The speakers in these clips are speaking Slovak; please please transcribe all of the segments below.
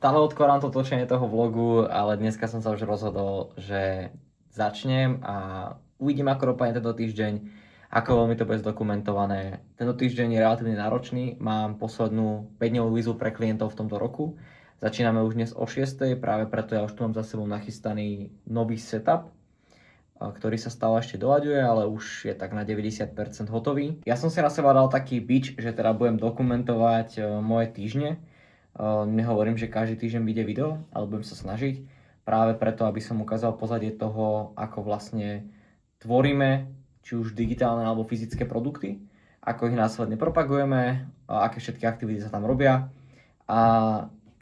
Stále odkladám to točenie toho vlogu, ale dneska som sa už rozhodol, že začnem a uvidím, ako dopadne tento týždeň, ako veľmi to bude zdokumentované. Tento týždeň je relatívne náročný, mám poslednú 5-dňovú výzvu pre klientov v tomto roku. Začíname už dnes o 6:00, práve preto ja už tu mám za sebou nachystaný nový setup, ktorý sa stále ešte doľaďuje, ale už je tak na 90% hotový. Ja som si na seba dal taký bič, že teda budem dokumentovať moje týždne. Nehovorím, že každý týždeň vyjde video, ale budem sa snažiť práve preto, aby som ukázal pozadie toho, ako vlastne tvoríme či už digitálne alebo fyzické produkty, ako ich následne propagujeme, aké všetky aktivity sa tam robia a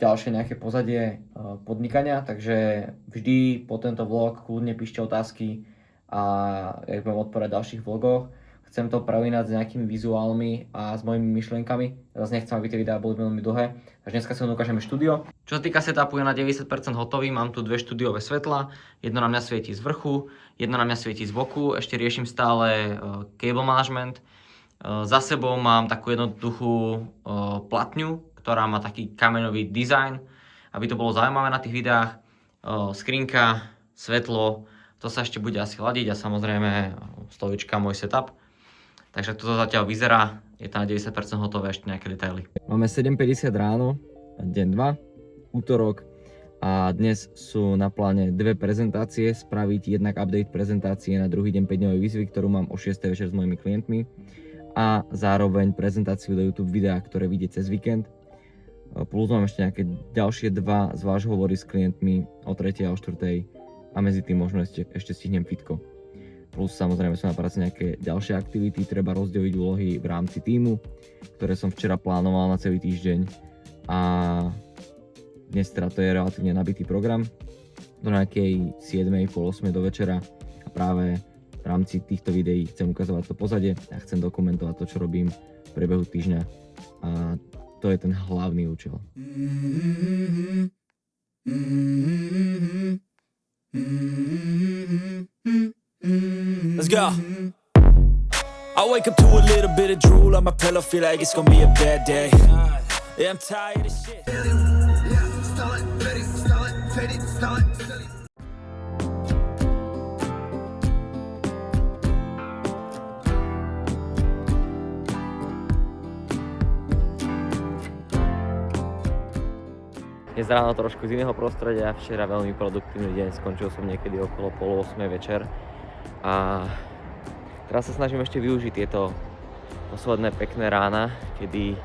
ďalšie nejaké pozadie podnikania, takže vždy po tento vlog kľudne píšte otázky a ja budem odpovedať v ďalších vlogoch. Chcem to prelínať s nejakými vizuálmi a s mojimi myšlienkami. Zase nechcem, aby tie videá boli veľmi dlhé. Takže dneska si ukážeme štúdio. Čo sa týka setupu, je na 90% hotový. Mám tu dve štúdiové svetla. Jedno na mňa svieti z vrchu, jedno na mňa svieti z boku. Ešte riešim stále cable management. Za sebou mám takú jednoduchú platňu, ktorá má taký kameňový dizajn, aby to bolo zaujímavé na tých videách. Skrinka, svetlo, to sa ešte bude asi ladiť a samozrejme stolička, môj setup. Takže toto zatiaľ vyzerá, je to na 90% hotové, ešte nejaké detaily. Máme 7:50 ráno, deň 2, útorok a dnes sú na pláne dve prezentácie, spraviť jednak update prezentácie na druhý deň 5-dňovej výzvy, ktorú mám o 6:00 večer s mojimi klientmi a zároveň prezentáciu do YouTube videa, ktoré vidíte cez víkend. Plus mám ešte nejaké ďalšie dva zvlášť hovory s klientmi o 3:00 a o 4:00 a medzi tým možno ešte stihnem fitko. Plus samozrejme sú na práci nejaké ďalšie aktivity, treba rozdeliť úlohy v rámci tímu, ktoré som včera plánoval na celý týždeň a dnes teda to je relatívne nabitý program do nejakej 7:00, pol 8:00 do večera a práve v rámci týchto videí chcem ukazovať to pozadie a chcem dokumentovať to, čo robím v priebehu týždňa a to je ten hlavný účel. Let's go. I wake up to a little bit of drool on my pillow, feel like it's gonna be a bad day. Yeah, I'm tired of shit. Dnes ráno trošku z iného prostredia, včera veľmi produktívny deň, skončil som niekedy okolo 7:30 večer a teraz sa snažím ešte využiť tieto posledné pekné rána, kedy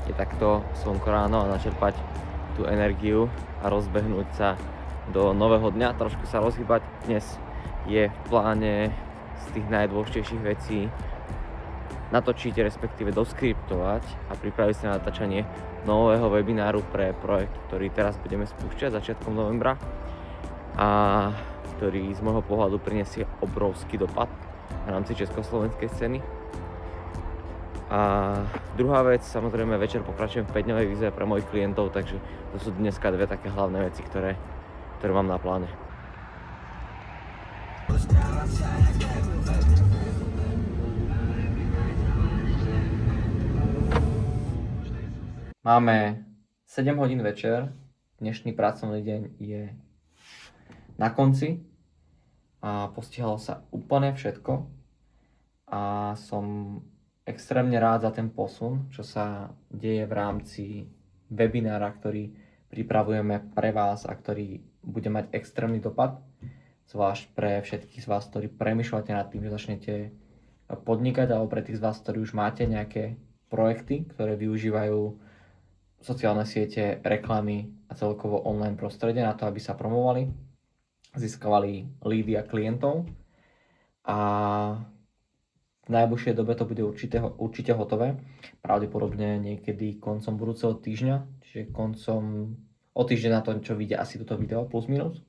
je takto slnko ráno a načerpať tú energiu a rozbehnúť sa do nového dňa, trošku sa rozhýbať. Dnes je v pláne z tých najdôležitejších vecí natočiť, respektíve doskriptovať a pripraviť sa na natáčanie nového webináru pre projekt, ktorý teraz budeme spúšťať začiatkom novembra a ktorý z môjho pohľadu prinesie obrovský dopad v rámci československej scény. A druhá vec, samozrejme večer pokračujem v 5-dňovej výzve pre mojich klientov, takže to sú dneska dve také hlavné veci, ktoré mám na pláne. Máme 7 hodín večer, dnešný pracovný deň je na konci a postihalo sa úplne všetko a som extrémne rád za ten posun, čo sa deje v rámci webinára, ktorý pripravujeme pre vás a ktorý bude mať extrémny dopad, zvlášť pre všetkých z vás, ktorí premýšľate nad tým, že začnete podnikať, alebo pre tých z vás, ktorí už máte nejaké projekty, ktoré využívajú sociálne siete, reklamy a celkovo online prostredie na to, aby sa promovali, získavali lídy a klientov a v najbližšej dobe to bude určite hotové, pravdepodobne niekedy koncom budúceho týždňa, čiže o týždeň na to, čo vyjde asi toto video plus minus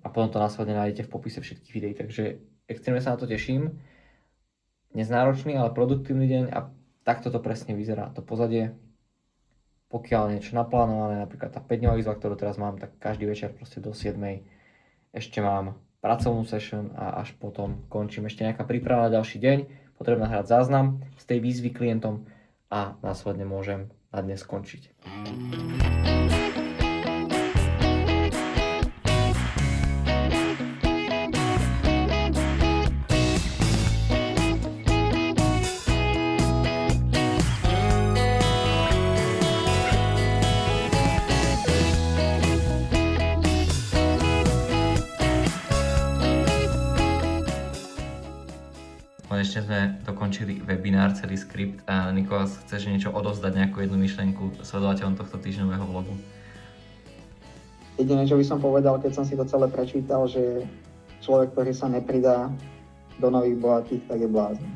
a potom to následne nájdete v popise všetkých videí, takže extrémne sa na to teším. Dnes náročný, ale produktívny deň a takto to presne vyzerá, to pozadie. Pokiaľ niečo naplánované, napríklad tá 5-dňová výzva, ktorú teraz mám, tak každý večer proste do 7:00 ešte mám pracovnú session a až potom končím ešte nejaká príprava na ďalší deň. Potrebujem nahrať záznam z tej výzvy klientom a následne môžem na dnes skončiť. konečne sme dokončili webinár, celý skript a Nikolás, chceš niečo odovzdať, nejakú jednu myšlienku sledovateľom tohto týždňového vlogu? Jediné, čo by som povedal, keď som si to celé prečítal, že človek, ktorý sa nepridá do nových bohatých, tak je blázon.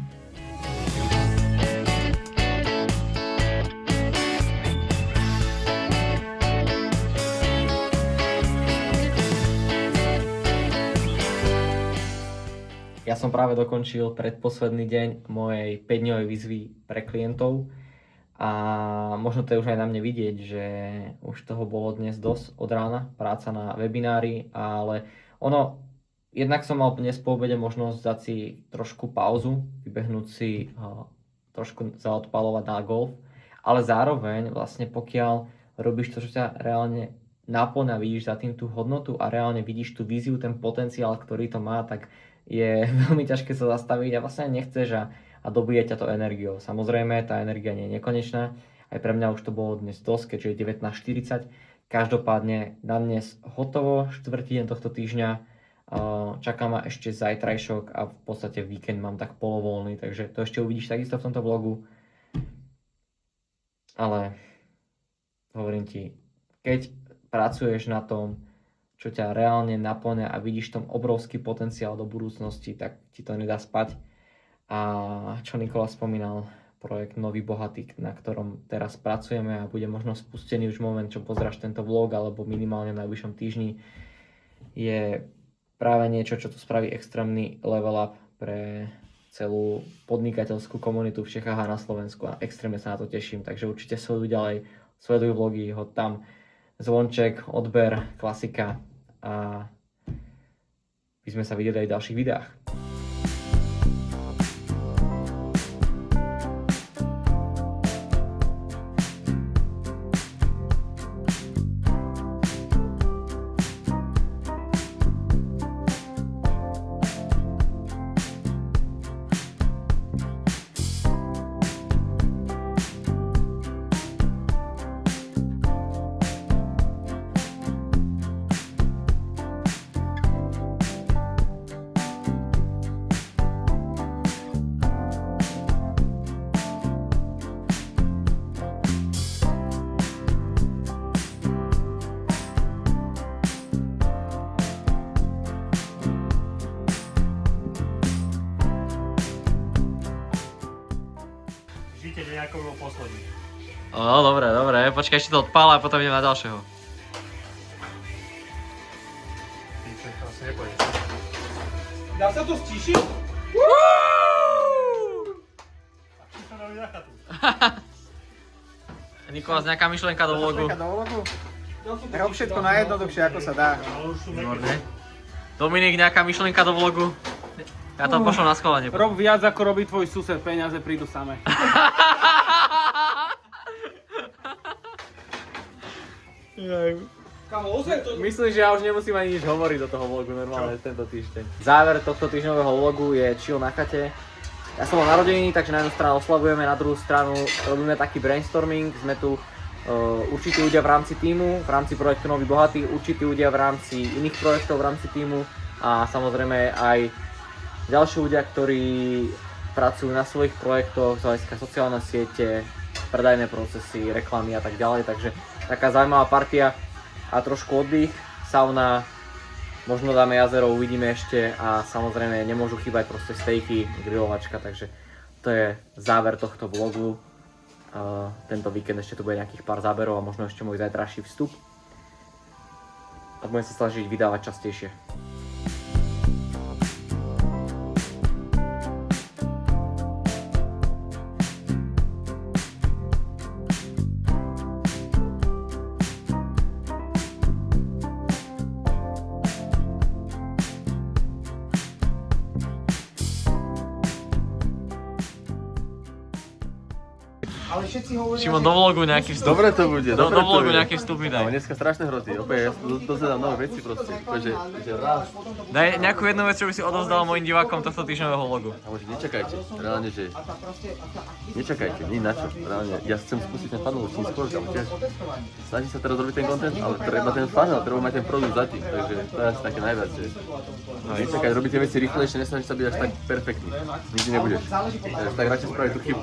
Ja som práve dokončil predposledný deň mojej 5-dňovej výzvy pre klientov a možno to je už aj na mne vidieť, že už toho bolo dnes dosť od rána, práca na webinári, ale jednak som mal dnes po obede možnosť dať si trošku pauzu, vybehnúť si trošku zaodpalovať na golf, ale zároveň vlastne pokiaľ robíš to, čo ťa reálne naplňa, vidíš za tým tú hodnotu a reálne vidíš tú víziu, ten potenciál, ktorý to má, tak je veľmi ťažké sa zastaviť a vlastne nechceš a dobíja ťa to energiou. Samozrejme, tá energia nie je nekonečná. Aj pre mňa už to bolo dnes dosť, keďže je 19:40. Každopádne na dnes hotovo, štvrtý deň tohto týždňa. Čaká ma ešte zajtrajšok a v podstate víkend mám tak polovoľný, takže to ešte uvidíš takisto v tomto vlogu. Ale hovorím ti, keď pracuješ na tom, čo ťa reálne naplňa a vidíš tom obrovský potenciál do budúcnosti, tak ti to nedá spať. A čo Nikola spomínal, projekt Nový bohatý, na ktorom teraz pracujeme a bude možno spustený už moment, čo pozráš tento vlog, alebo minimálne v najbližšom týždni, je práve niečo, čo tu spraví extrémny level up pre celú podnikateľskú komunitu v Čechách a na Slovensku a extrémne sa na to teším, takže určite sleduj vlogy, hoď tam zvonček, odber, klasika a by sme sa videli aj v ďalších videách. Žite deň ako bol posledný. No dobre, počkaj, ešte to odpála a potom idem na ďalšieho. Ty čo, to asi nepôjde. Dá sa to stíšiť? A či sa dali na chatu? Nikolás, nejaká myšlienka do vlogu? Do vlogu? Rob všetko najjednoduchšie, ako sa dá. Ale už sú Výborne. Dominik, nejaká myšlienka do vlogu? Ja to pošlom na schválenie. Rob viac ako robí tvoj sused, peniaze prídu samé. Myslím, že ja už nemusím ani nič hovoriť do toho vlogu normálne tento týždeň. Záver tohto týždňového vlogu je chill na chate. Ja som bol narodený, takže na jednu stranu oslavujeme, na druhú stranu robíme taký brainstorming. Sme tu určití ľudia v rámci tímu, v rámci projektu Nový bohatý, určití ľudia v rámci iných projektov v rámci tímu a samozrejme aj ďalší ľudia, ktorí pracujú na svojich projektoch z hľadiska sociálne siete, predajné procesy, reklamy a tak ďalej, takže taká zaujímavá partia a trošku oddych, sauna, možno dáme jazero, uvidíme ešte a samozrejme nemôžu chýbať proste stejky, grilovačka, takže to je záver tohto vlogu. Tento víkend ešte tu bude nejakých pár záberov a možno ešte môj zajtrajší vstup a budem sa snažiť vydávať častejšie. Šimon, do vlogu nejaký vstup. Dobre to bude, Do dobre to vlogu bude. nejaký vstup mi No, daj. dneska strašné hroty, opäť ja dozvedám nové veci proste, že raz. Daj nejakú jednu vec, čo by si odovzdal mojim divákom tohto týždňového vlogu. A môže nečakajte, reálne, že nečakajte, nie na čo, reálne, ja chcem skúsiť ten funnel čím skôr, tam tiež snažím sa teraz robiť ten content, ale treba ten funnel, treba mať ten produkt za tým, takže to je asi také najviac, že nečakaj, robiť tie veci rýchlejšie, nesnažíš sa byť až tak perfektný, nikdy nebudeš, tak radšej spraviť tú chybu.